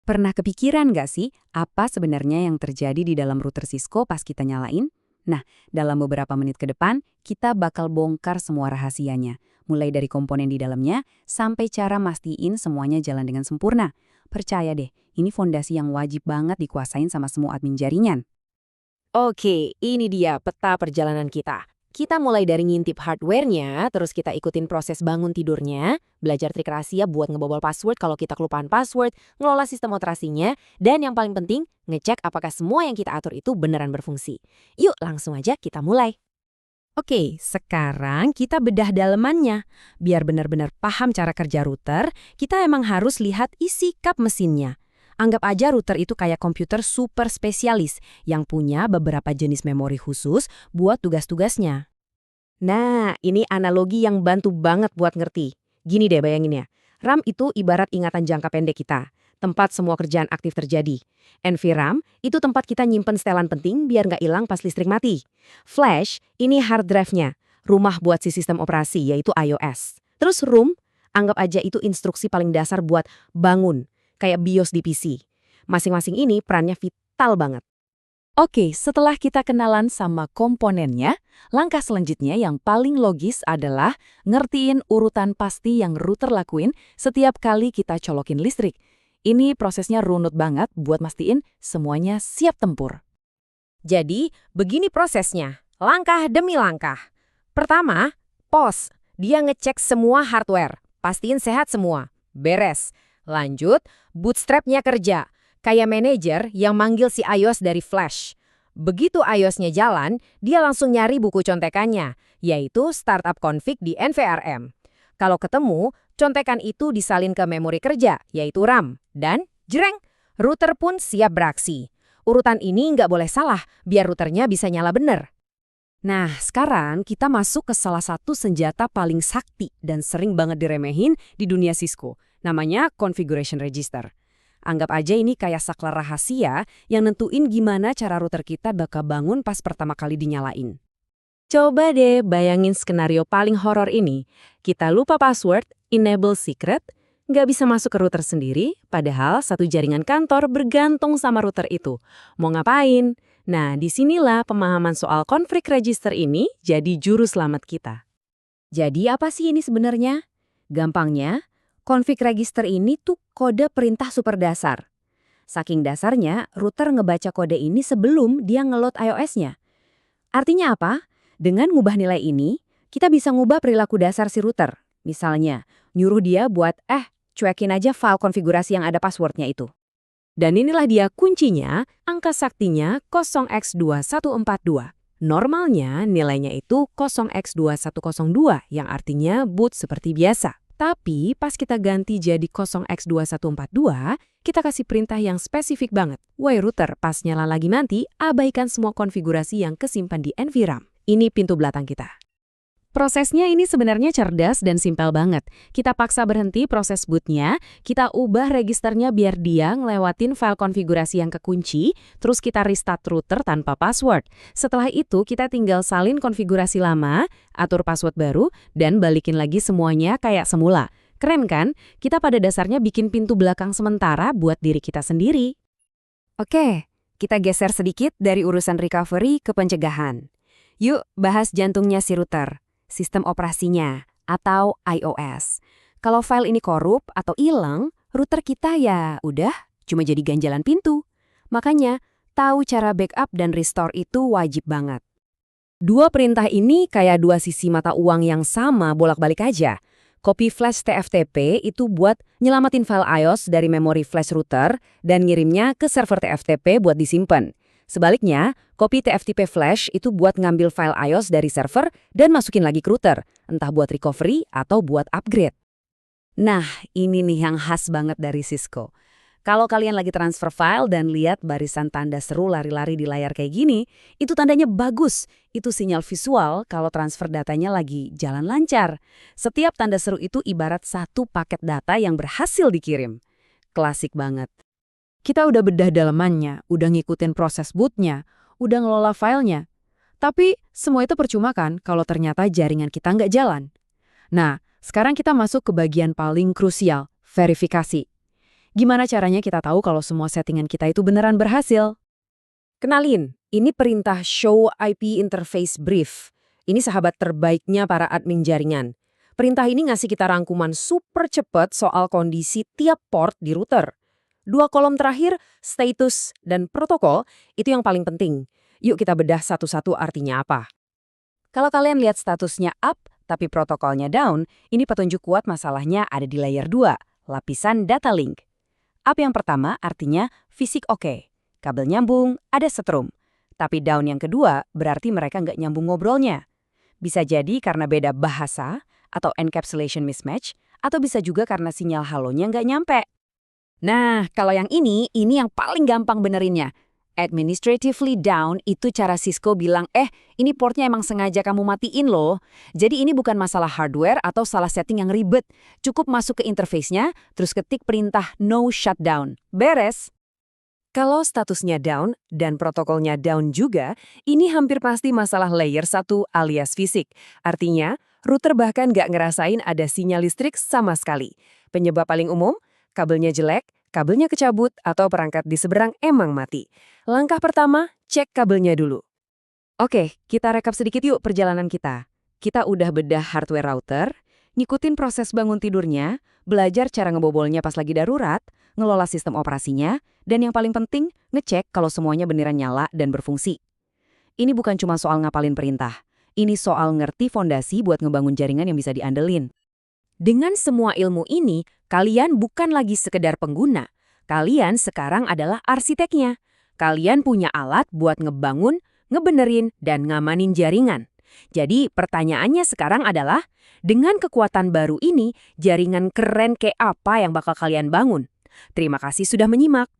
Pernah kepikiran nggak sih apa sebenarnya yang terjadi di dalam router Cisco pas kita nyalain? Nah, dalam beberapa menit ke depan, kita bakal bongkar semua rahasianya. Mulai dari komponen di dalamnya, sampai cara mastiin semuanya jalan dengan sempurna. Percaya deh, ini fondasi yang wajib banget dikuasain sama semua admin jaringan. Oke, ini dia peta perjalanan kita. Kita mulai dari ngintip hardware-nya, terus kita ikutin proses bangun tidurnya, belajar trik rahasia buat ngebobol password kalau kita kelupaan password, ngelola sistem operasinya, dan yang paling penting, ngecek apakah semua yang kita atur itu beneran berfungsi. Yuk, langsung aja kita mulai. Oke, sekarang kita bedah dalemannya. Biar benar-benar paham cara kerja router, kita emang harus lihat isi kap mesinnya. Anggap aja router itu kayak komputer super spesialis yang punya beberapa jenis memori khusus buat tugas-tugasnya. Nah, ini analogi yang bantu banget buat ngerti. Gini deh bayangin ya, RAM itu ibarat ingatan jangka pendek kita, tempat semua kerjaan aktif terjadi. NVRAM itu tempat kita nyimpen setelan penting biar nggak hilang pas listrik mati. Flash, ini hard drive-nya, rumah buat si sistem operasi yaitu iOS. Terus ROM, anggap aja itu instruksi paling dasar buat bangun, kayak BIOS di PC. Masing-masing ini perannya vital banget. Oke, setelah kita kenalan sama komponennya, langkah selanjutnya yang paling logis adalah ngertiin urutan pasti yang router lakuin setiap kali kita colokin listrik. Ini prosesnya runut banget buat mastiin semuanya siap tempur. Jadi, begini prosesnya, langkah demi langkah. Pertama, POS. Dia ngecek semua hardware, pastiin sehat semua, beres. Lanjut, bootstrap-nya kerja, kayak manajer yang manggil si iOS dari flash. Begitu iOS-nya jalan, dia langsung nyari buku contekannya, yaitu startup config di NVRM. Kalau ketemu, contekan itu disalin ke memori kerja, yaitu RAM. Dan, jreng, router pun siap beraksi. Urutan ini nggak boleh salah, biar routernya bisa nyala bener. Nah, sekarang kita masuk ke salah satu senjata paling sakti dan sering banget diremehin di dunia Cisco. Namanya Configuration Register. Anggap aja ini kayak saklar rahasia yang nentuin gimana cara router kita bakal bangun pas pertama kali dinyalain. Coba deh bayangin skenario paling horor ini. Kita lupa password, enable secret, nggak bisa masuk ke router sendiri, padahal satu jaringan kantor bergantung sama router itu. Mau ngapain? Nah, disinilah pemahaman soal config register ini jadi juru selamat kita. Jadi apa sih ini sebenarnya? Gampangnya, config register ini tuh kode perintah super dasar. Saking dasarnya, router ngebaca kode ini sebelum dia ngeload iOS-nya. Artinya apa? Dengan ngubah nilai ini, kita bisa ngubah perilaku dasar si router. Misalnya, nyuruh dia buat, cuekin aja file konfigurasi yang ada passwordnya itu. Dan inilah dia kuncinya, angka saktinya 0x2142. Normalnya nilainya itu 0x2102 yang artinya boot seperti biasa. Tapi pas kita ganti jadi 0x2142, kita kasih perintah yang spesifik banget. Woi router, pas nyala lagi nanti, abaikan semua konfigurasi yang kesimpan di NVRAM. Ini pintu belakang kita. Prosesnya ini sebenarnya cerdas dan simpel banget. Kita paksa berhenti proses bootnya, kita ubah registernya biar dia ngelewatin file konfigurasi yang kekunci, terus kita restart router tanpa password. Setelah itu kita tinggal salin konfigurasi lama, atur password baru, dan balikin lagi semuanya kayak semula. Keren kan? Kita pada dasarnya bikin pintu belakang sementara buat diri kita sendiri. Oke, kita geser sedikit dari urusan recovery ke pencegahan. Yuk bahas jantungnya si router. Sistem operasinya, atau iOS. Kalau file ini korup atau hilang, router kita ya udah cuma jadi ganjalan pintu. Makanya, tahu cara backup dan restore itu wajib banget. Dua perintah ini kayak dua sisi mata uang yang sama bolak-balik aja. Copy flash TFTP itu buat nyelamatin file iOS dari memori flash router dan ngirimnya ke server TFTP buat disimpan. Sebaliknya, copy TFTP flash itu buat ngambil file iOS dari server dan masukin lagi ke router, entah buat recovery atau buat upgrade. Nah, ini nih yang khas banget dari Cisco. Kalau kalian lagi transfer file dan lihat barisan tanda seru lari-lari di layar kayak gini, itu tandanya bagus. Itu sinyal visual kalau transfer datanya lagi jalan lancar. Setiap tanda seru itu ibarat satu paket data yang berhasil dikirim. Klasik banget. Kita udah bedah dalemannya, udah ngikutin proses bootnya, udah ngelola filenya. Tapi semua itu percuma kan kalau ternyata jaringan kita nggak jalan. Nah, sekarang kita masuk ke bagian paling krusial, verifikasi. Gimana caranya kita tahu kalau semua settingan kita itu beneran berhasil? Kenalin, ini perintah Show IP Interface Brief. Ini sahabat terbaiknya para admin jaringan. Perintah ini ngasih kita rangkuman super cepat soal kondisi tiap port di router. 2 kolom terakhir, status dan protokol, itu yang paling penting. Yuk kita bedah satu-satu artinya apa. Kalau kalian lihat statusnya up, tapi protokolnya down, ini petunjuk kuat masalahnya ada di layer 2, lapisan data link. Up yang pertama artinya fisik oke. Kabel nyambung, ada setrum. Tapi down yang kedua berarti mereka nggak nyambung ngobrolnya. Bisa jadi karena beda bahasa, atau encapsulation mismatch, atau bisa juga karena sinyal halonya nggak nyampe. Nah, kalau yang ini yang paling gampang benerinnya. Administratively down itu cara Cisco bilang, ini portnya emang sengaja kamu matiin loh. Jadi ini bukan masalah hardware atau salah setting yang ribet. Cukup masuk ke interface-nya, terus ketik perintah no shutdown. Beres. Kalau statusnya down dan protokolnya down juga, ini hampir pasti masalah layer 1 alias fisik. Artinya, router bahkan nggak ngerasain ada sinyal listrik sama sekali. Penyebab paling umum, kabelnya jelek, kabelnya kecabut, atau perangkat di seberang emang mati. Langkah pertama, cek kabelnya dulu. Oke, kita rekap sedikit yuk perjalanan kita. Kita udah bedah hardware router, ngikutin proses bangun tidurnya, belajar cara ngebobolnya pas lagi darurat, ngelola sistem operasinya, dan yang paling penting, ngecek kalau semuanya beneran nyala dan berfungsi. Ini bukan cuma soal ngapalin perintah. Ini soal ngerti fondasi buat ngebangun jaringan yang bisa diandelin. Dengan semua ilmu ini, kalian bukan lagi sekedar pengguna. Kalian sekarang adalah arsiteknya. Kalian punya alat buat ngebangun, ngebenerin, dan ngamanin jaringan. Jadi pertanyaannya sekarang adalah, dengan kekuatan baru ini, jaringan keren kayak apa yang bakal kalian bangun? Terima kasih sudah menyimak.